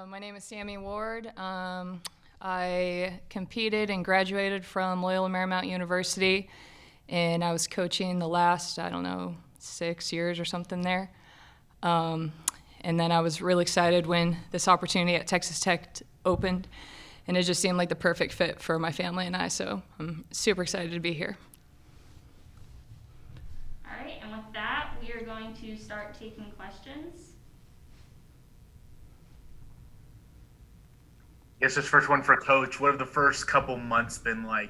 My name is Sammy Ward. I competed and graduated from Loyola Marymount University, and I was coaching the last, 6 years or something there. And then I was really excited when this opportunity at Texas Tech opened, and it just seemed like the perfect fit for my family and I, so I'm super excited to be here. All right, and with that, we are going to start taking questions. I guess this first one for Coach. What have the first couple months been like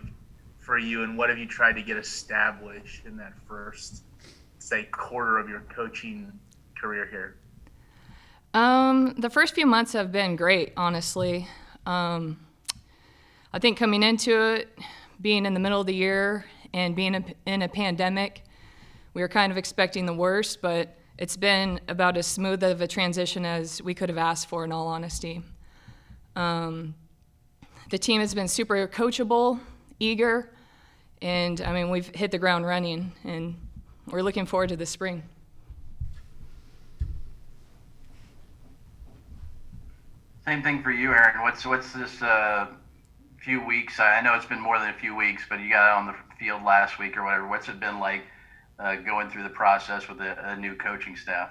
for you, and what have you tried to get established in that first, say, quarter of your coaching career here? The first few months have been great, honestly. I think coming into it, being in the middle of the year and being in a pandemic, we were kind of expecting the worst, but it's been about as smooth of a transition as we could have asked for, in all honesty. The team has been super coachable, eager, and we've hit the ground running, and we're looking forward to the spring. Same thing for you, Aaron. What's this few weeks? I know it's been more than a few weeks, but you got out on the field last week or whatever. What's it been like going through the process with a new coaching staff?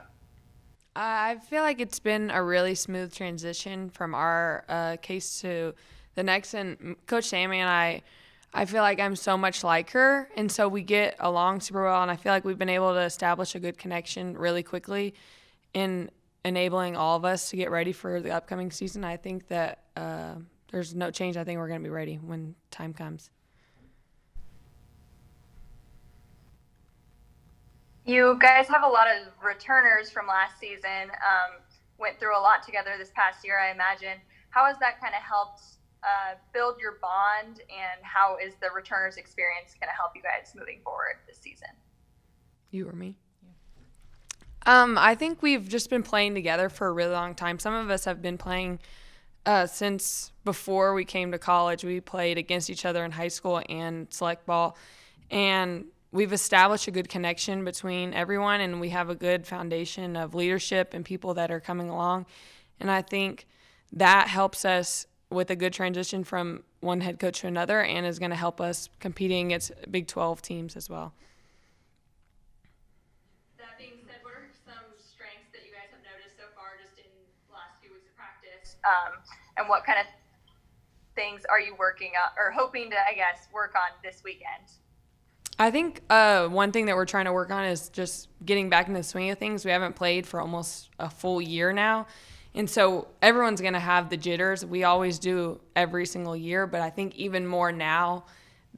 I feel like it's been a really smooth transition from our case to the next. And Coach Sammy and I feel like I'm so much like her, and so we get along super well. And I feel like we've been able to establish a good connection really quickly in enabling all of us to get ready for the upcoming season. I think that there's no change. I think we're going to be ready when time comes. You guys have a lot of returners from last season, went through a lot together this past year, I imagine. How has that kind of helped build your bond, and how is the returners experience going to help you guys moving forward this season? You or me? I think we've just been playing together for a really long time. Some of us have been playing since before we came to college. We played against each other in high school and select ball, and we've established a good connection between everyone, and we have a good foundation of leadership and people that are coming along. And I think that helps us with a good transition from one head coach to another, and is going to help us competing against Big 12 teams as well. That being said, what are some strengths that you guys have noticed so far just in the last few weeks of practice? And what kind of things are you working on or hoping to, work on this weekend? I think one thing that we're trying to work on is just getting back in the swing of things. We haven't played for almost a full year now. And so everyone's going to have the jitters. We always do every single year, but I think even more now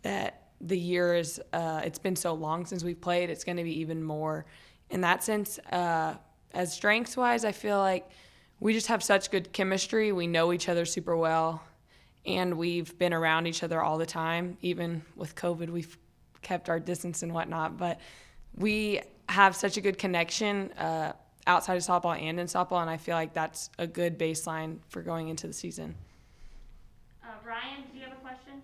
that the year is, it's been so long since we've played, it's going to be even more in that sense. As strengths-wise, I feel like we just have such good chemistry. We know each other super well, and we've been around each other all the time. Even with COVID, we've kept our distance and whatnot, but we have such a good connection outside of softball and in softball, and I feel like that's a good baseline for going into the season. Ryan, do you have a question?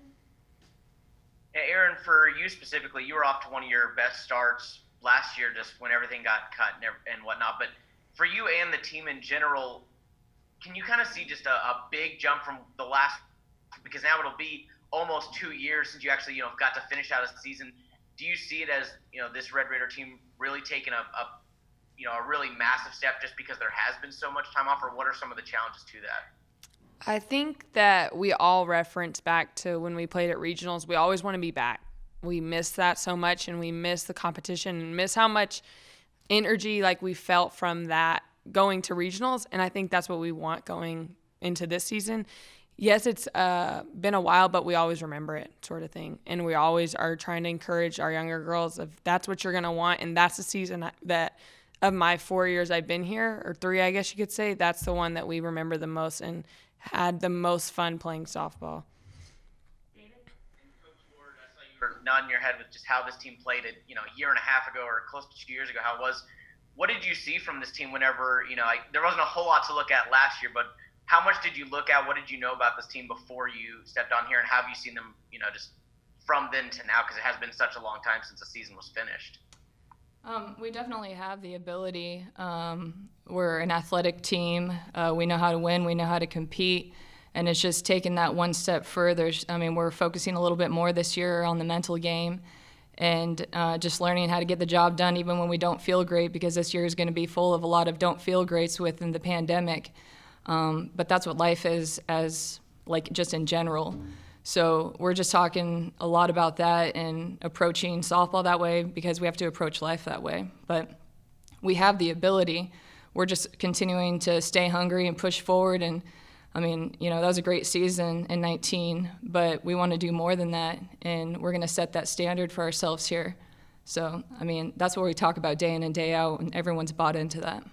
Yeah, Aaron, for you specifically, you were off to one of your best starts last year, just when everything got cut and whatnot. But for you and the team in general, can you kind of see just a big jump from the last? Because now it'll be almost 2 years since you actually got to finish out a season. Do you see it as this Red Raider team really taking a really massive step just because there has been so much time off, or what are some of the challenges to that? I think that we all reference back to when we played at regionals. We always want to be back. We miss that so much, and we miss the competition and miss how much energy we felt from that going to regionals, and I think that's what we want going into this season. Yes, it's been a while, but we always remember it, sort of thing. And we always are trying to encourage our younger girls if that's what you're going to want, and that's the season that of my 4 years I've been here, or 3, I guess you could say, that's the one that we remember the most and had the most fun playing softball. David? Coach Ward, I saw you were nodding your head with just how this team played it, a year and a half ago or close to 2 years ago, how it was. What did you see from this team whenever, there wasn't a whole lot to look at last year, but how much did you look at? What did you know about this team before you stepped on here, and how have you seen them, just from then to now, because it has been such a long time since the season was finished? We definitely have the ability. We're an athletic team. We know how to win. We know how to compete. And it's just taking that one step further. I mean, we're focusing a little bit more this year on the mental game and just learning how to get the job done even when we don't feel great, because this year is going to be full of a lot of don't feel greats within the pandemic. But that's what life is, as like just in general. So we're just talking a lot about that and approaching softball that way, because we have to approach life that way. But we have the ability. We're just continuing to stay hungry and push forward. And I mean, that was a great season in 19, but we want to do more than that, and we're going to set that standard for ourselves here. So, I mean, that's what we talk about day in and day out, and everyone's bought into that.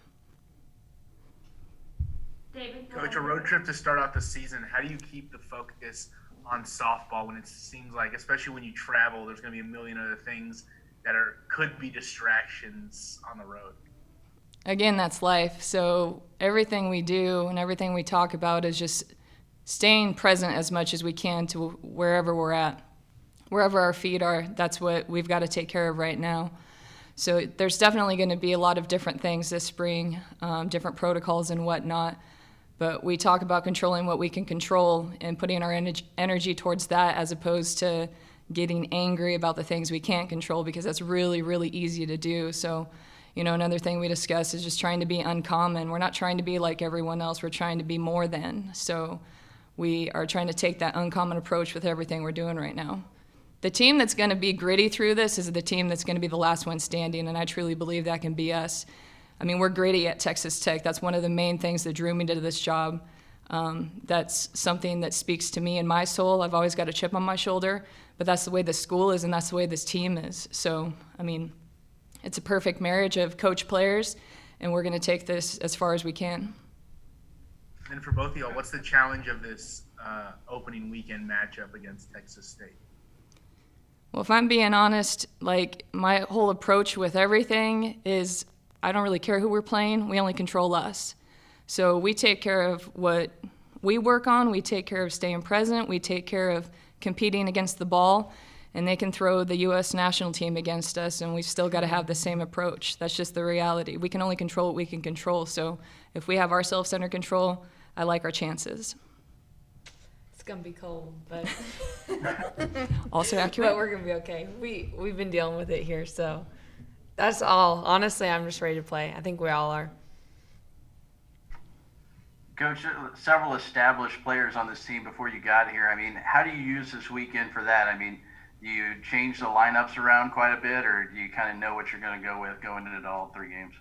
David, Coach, a road trip to start off the season, how do you keep the focus on softball when it seems like, especially when you travel, there's going to be a million other things that could be distractions on the road? Again, that's life. So everything we do and everything we talk about is just staying present as much as we can to wherever we're at. Wherever our feet are, that's what we've got to take care of right now. So there's definitely going to be a lot of different things this spring, different protocols and whatnot. But we talk about controlling what we can control and putting our energy towards that, as opposed to getting angry about the things we can't control, because that's really, really easy to do. So, another thing we discuss is just trying to be uncommon. We're not trying to be like everyone else. We're trying to be more than. So we are trying to take that uncommon approach with everything we're doing right now. The team that's going to be gritty through this is the team that's going to be the last one standing, and I truly believe that can be us. I mean, we're gritty at Texas Tech. That's one of the main things that drew me to this job. That's something that speaks to me and my soul. I've always got a chip on my shoulder, but that's the way the school is, and that's the way this team is. So, I mean, it's a perfect marriage of coach players, and we're going to take this as far as we can. And for both of y'all, what's the challenge of this opening weekend matchup against Texas State? Well, if I'm being honest, like, my whole approach with everything is I don't really care who we're playing. We only control us. So we take care of what we work on. We take care of staying present. We take care of competing against the ball. And they can throw the U.S. national team against us, and we've still got to have the same approach. That's just the reality. We can only control what we can control. So if we have ourselves under control, I like our chances. It's gonna be cold, but Also accurate. but we're gonna be okay. We've been dealing with it here, so that's all. Honestly, I'm just ready to play. I think we all are. Coach, several established players on this team before you got here. I mean, how do you use this weekend for that? I mean, do you change the lineups around quite a bit, or do you kind of know what you're going to go with going into all 3 games?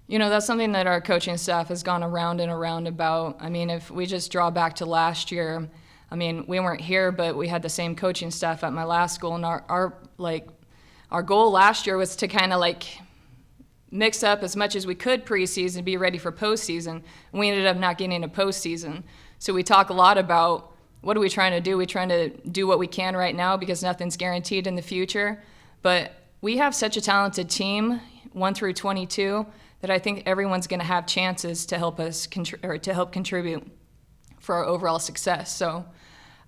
That's something that our coaching staff has gone around and around about. I mean, if we just draw back to last year, I mean, we weren't here, but we had the same coaching staff at my last school, and our goal last year was to kind of mix up as much as we could preseason and be ready for postseason. And we ended up not getting a postseason. So we talk a lot about what are we trying to do? We're trying to do what we can right now, because nothing's guaranteed in the future. But we have such a talented team, 1 through 22, that I think everyone's going to have chances to help us to help contribute for our overall success. So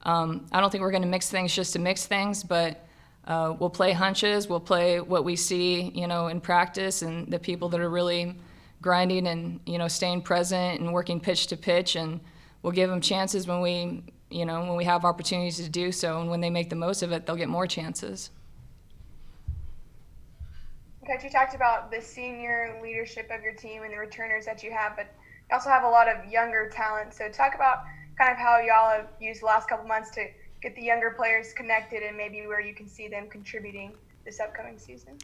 I don't think we're going to mix things just to mix things, but we'll play hunches, we'll play what we see, in practice, and the people that are really grinding and, staying present and working pitch to pitch, and we'll give them chances when we have opportunities to do so, and when they make the most of it, they'll get more chances. Coach, you talked about the senior leadership of your team and the returners that you have, but you also have a lot of younger talent. So talk about kind of how y'all have used the last couple months to get the younger players connected, and maybe where you can see them contributing this upcoming season.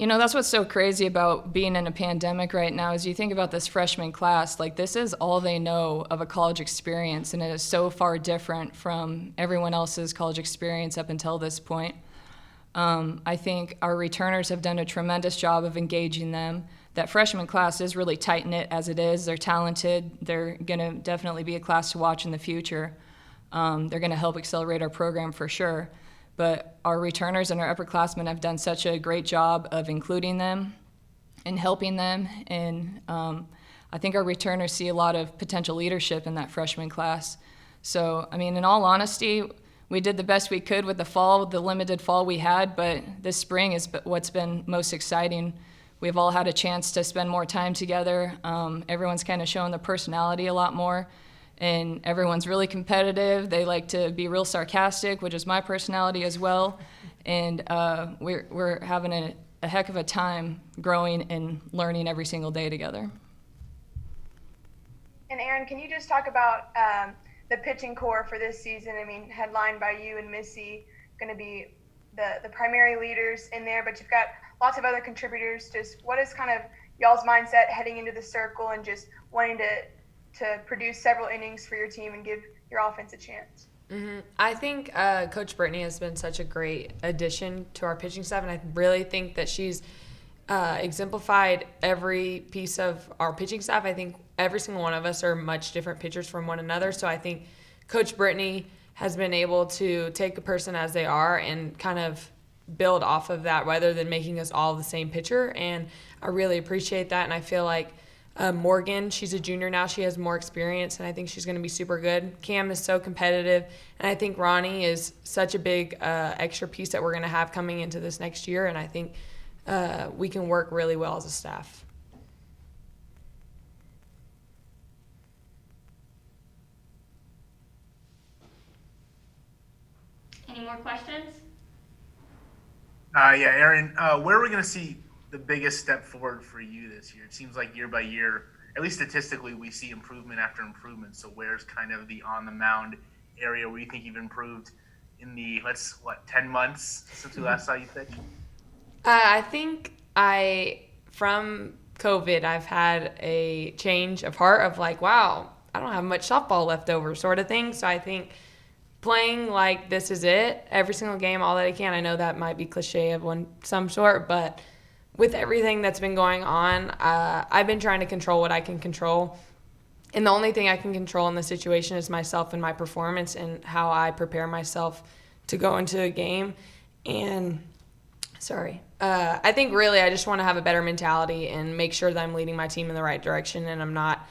That's what's so crazy about being in a pandemic right now is you think about this freshman class, this is all they know of a college experience, and it is so far different from everyone else's college experience up until this point. I think our returners have done a tremendous job of engaging them. That freshman class is really tight-knit as it is. They're talented. They're going to definitely be a class to watch in the future. They're going to help accelerate our program for sure. But our returners and our upperclassmen have done such a great job of including them and helping them. And I think our returners see a lot of potential leadership in that freshman class. So, I mean, in all honesty, we did the best we could with the fall, with the limited fall we had, but this spring is what's been most exciting. We've all had a chance to spend more time together. Everyone's kind of showing their personality a lot more, and everyone's really competitive. They like to be real sarcastic, which is my personality as well. And we're having a heck of a time growing and learning every single day together. And Aaron, can you just talk about the pitching core for this season? I mean, headlined by you and Missy, going to be the primary leaders in there, but you've got lots of other contributors. Just what is kind of y'all's mindset heading into the circle and just wanting to produce several innings for your team and give your offense a chance? I think Coach Brittany has been such a great addition to our pitching staff, and I really think that she's exemplified every piece of our pitching staff. I think every single one of us are much different pitchers from one another, so I think Coach Brittany has been able to take a person as they are and kind of build off of that rather than making us all the same pitcher, and I really appreciate that. And I feel like Morgan, she's a junior now, she has more experience, and I think she's going to be super good. Cam is so competitive, and I think Ronnie is such a big extra piece that we're going to have coming into this next year, and I think we can work really well as a staff. Any more questions? Yeah, Aaron, where are we going to see the biggest step forward for you this year? It seems like year by year, at least statistically, we see improvement after improvement. So where's kind of the on the mound area where you think you've improved in the 10 months since we last saw you pitch? I think from COVID, I've had a change of heart of like, wow, I don't have much softball left over sort of thing. So I think playing like this is it every single game, all that I can. I know that might be cliche of some sort, but with everything that's been going on, I've been trying to control what I can control. And the only thing I can control in this situation is myself and my performance and how I prepare myself to go into a game. And I think really I just want to have a better mentality and make sure that I'm leading my team in the right direction, and I'm not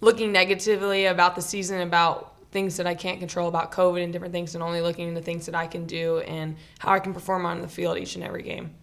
looking negatively about the season, about things that I can't control, about COVID and different things, and only looking into things that I can do and how I can perform on the field each and every game.